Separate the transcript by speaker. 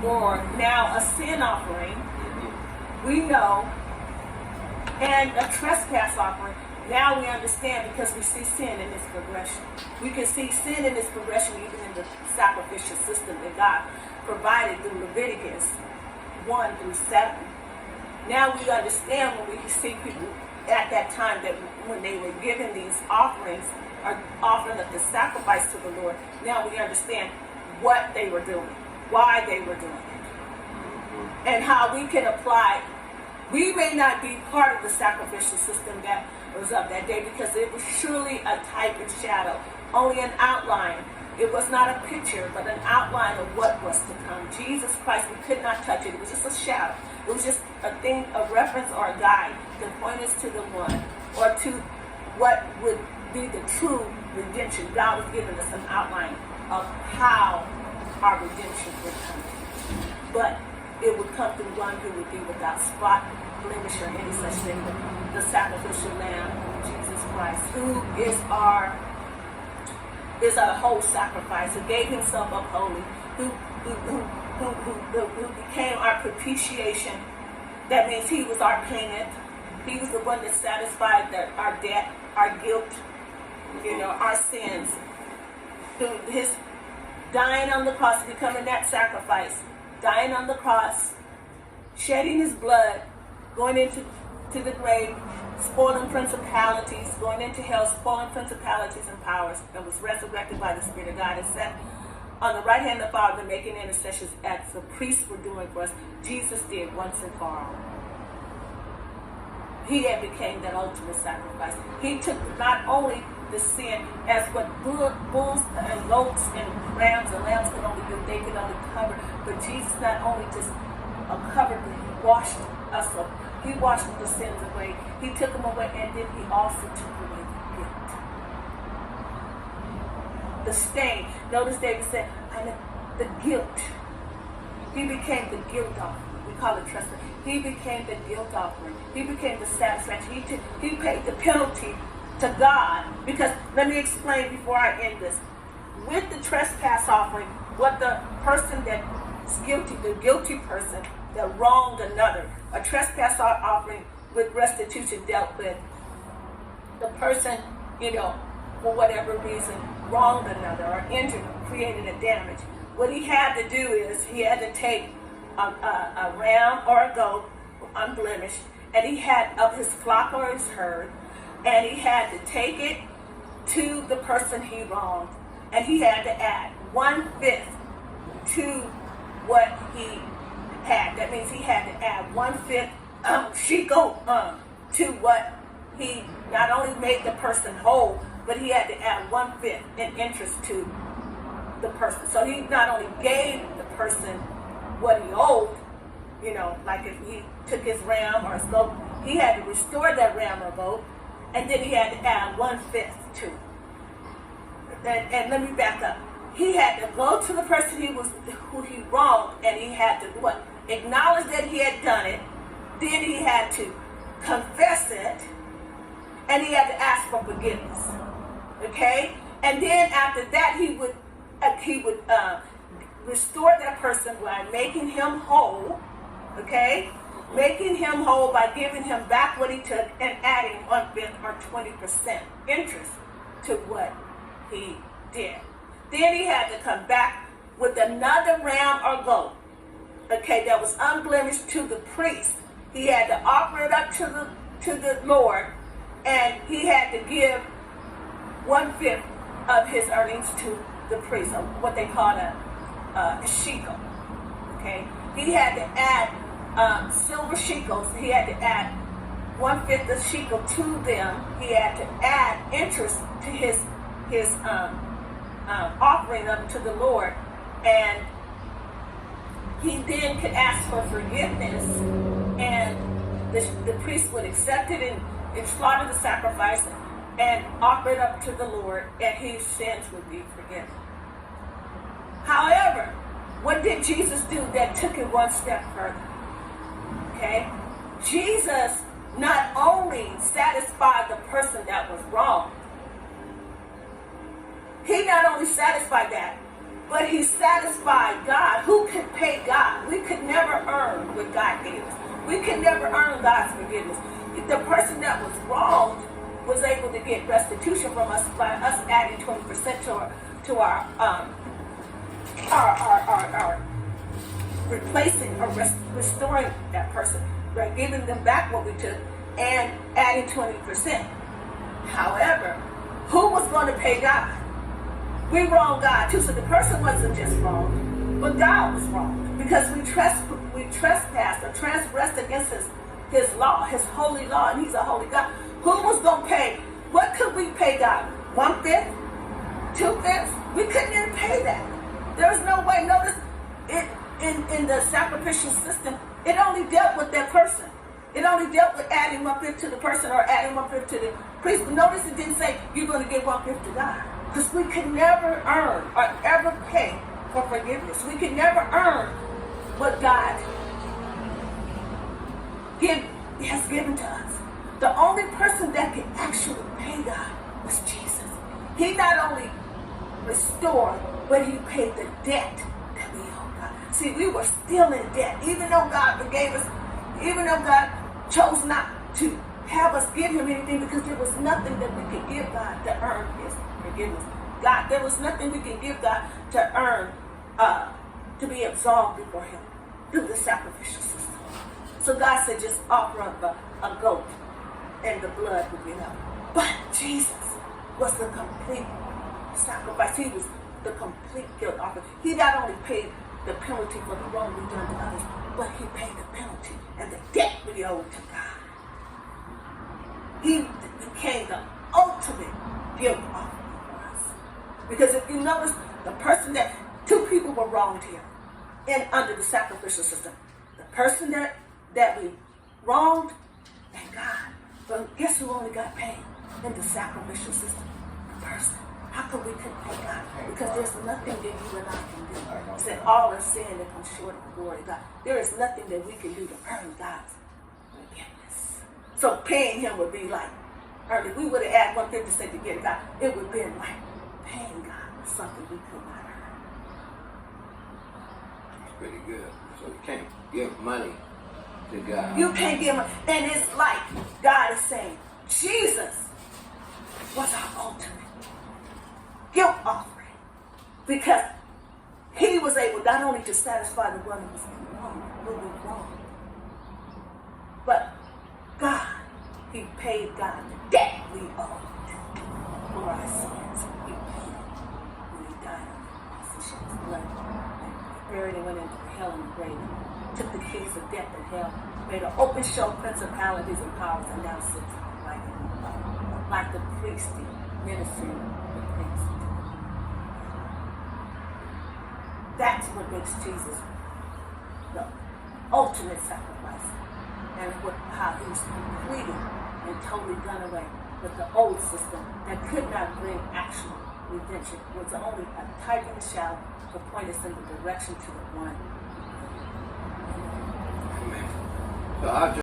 Speaker 1: or now a sin offering, we know, and a trespass offering. Now we understand because we see sin in this progression. We can see sin in this progression even in the sacrificial system that God provided through Leviticus 1 through 7. Now we understand when we see people at that time that when they were given these offerings or offering up the sacrifice to the Lord, now we understand what they were doing, why they were doing it, and how we can apply. We may not be part of the sacrificial system that was of that day because it was surely a type and shadow, only an outline. It was not a picture, but an outline of what was to come. Jesus Christ, we could not touch it. It was just a shadow. It was just a thing, a reference or a guide to point us to the one or to what would be the true redemption. God was giving us an outline of how our redemption would come. But it would come through one who would be without spot, blemish, or any such thing. The sacrificial lamb, Jesus Christ, who is our whole sacrifice, who gave himself up wholly, who became our propitiation. That means he was our payment. He was the one that satisfied our debt, our guilt, our sins. Through his dying on the cross, becoming that sacrifice, dying on the cross, shedding his blood, going into the grave, spoiling principalities, going into hell, spoiling principalities and powers, and was resurrected by the Spirit of God and sat on the right hand of the Father, making intercessions as the priests were doing for us. Jesus did once and for all. He had became that ultimate sacrifice. He took not only the sin as what bulls and goats and rams and lambs could only do, they could only cover, but Jesus not only just covered, but he washed us up. He washed the sins away. He took them away, and then he also took away the guilt. The stain. Notice David said, the guilt. He became the guilt offering. We call it trespass. He became the guilt offering. He became the satisfaction. He paid the penalty to God. Because, let me explain before I end this. With the trespass offering, what the person that's guilty, the guilty person that wronged another, a trespass offering with restitution dealt with the person, for whatever reason, wronged another or injured, created a damage. What he had to do is he had to take a ram or a goat, unblemished, and he had of his flock or his herd, and he had to take it to the person he wronged, and he had to add 1/5 to what he had. That means he had to add 1/5 shekel to what he not only made the person whole, but he had to add 1/5 in interest to the person. So he not only gave the person what he owed, like if he took his ram or his goat, he had to restore that ram or goat, and then he had to add 1/5 to it. And let me back up. He had to go to the person who he wronged, and he had to what? Acknowledge that he had done it. Then he had to confess it, and he had to ask for forgiveness. Okay, and then after that, he would restore that person by making him whole. Okay, making him whole by giving him back what he took and adding 1/5 or 20% interest to what he did. Then he had to come back with another ram or goat, okay, that was unblemished to the priest. He had to offer it up to the Lord, and he had to give 1/5 of his earnings to the priest, or what they call a shekel. Okay, he had to add silver shekels. He had to add 1/5 of shekel to them. He had to add interest to his offering up to the Lord, and he then could ask for forgiveness, and the priest would accept it and slaughter the sacrifice and offer it up to the Lord, and his sins would be forgiven. However, what did Jesus do that took it one step further? Okay, Jesus not only satisfied the person that was wrong, he not only satisfied that, But he satisfied God. Who could pay God? We could never earn what God gave us. We could never earn God's forgiveness. The person that was wronged was able to get restitution from us by us adding 20% to our replacing or restoring that person, by giving them back what we took and adding 20%. However, who was going to pay God? We wronged God too. So the person wasn't just wrong, but God was wrong because we trespassed or transgressed against his law, his holy law, and he's a holy God. Who was going to pay? What could we pay God? 1/5? 2/5? We couldn't even pay that. There's no way. Notice it in the sacrificial system, it only dealt with that person. It only dealt with adding 1/5 to the person or adding 1/5 to the priest. But notice it didn't say you're going to give 1/5 to God. Because we could never earn or ever pay for forgiveness. We could never earn what God has given to us. The only person that could actually pay God was Jesus. He not only restored, but he paid the debt that we owe God. See, we were still in debt. Even though God forgave us, even though God chose not to have us give him anything, because there was nothing that we could give God to earn his forgiveness. God, there was nothing we could give God to earn, to be absolved before him through the sacrificial system. So God said, just offer up a goat and the blood would be enough. But Jesus was the complete sacrifice. He was the complete guilt offering. He not only paid the penalty for the wrong we done to others, but he paid the penalty and the debt we owed to God. He became the ultimate guilt offering for us. Because if you notice, the person that, two people were wronged here and under the sacrificial system. The person that we wronged and God. But guess who only got paid in the sacrificial system? The person. How come we couldn't pay God? Because there's nothing that you and I can do. It said all are sin that come short of the glory of God. There is nothing that we can do to earn God's forgiveness. So paying him would be like earning. We would have added 150 to get God. It would have been like paying God for something we could not earn.
Speaker 2: That's pretty good. So you can't give money to God.
Speaker 1: You can't give money. And it's like God is saying, Jesus was our ultimate guilt offering, because he was able not only to satisfy the one who was wrong, but God, he paid God the debt we owed for our sins. He paid it when he died on the cross and shed his blood. Buried and went into hell and the grave. Took the keys of death and hell, made an open show principalities and powers, and now sits like the priestly ministry of the priest. That's what makes Jesus the ultimate sacrifice, and how he's completed and totally done away with the old system that could not bring actual redemption. It was only a type and a shadow to point us in the direction to the one.
Speaker 2: Amen. So I just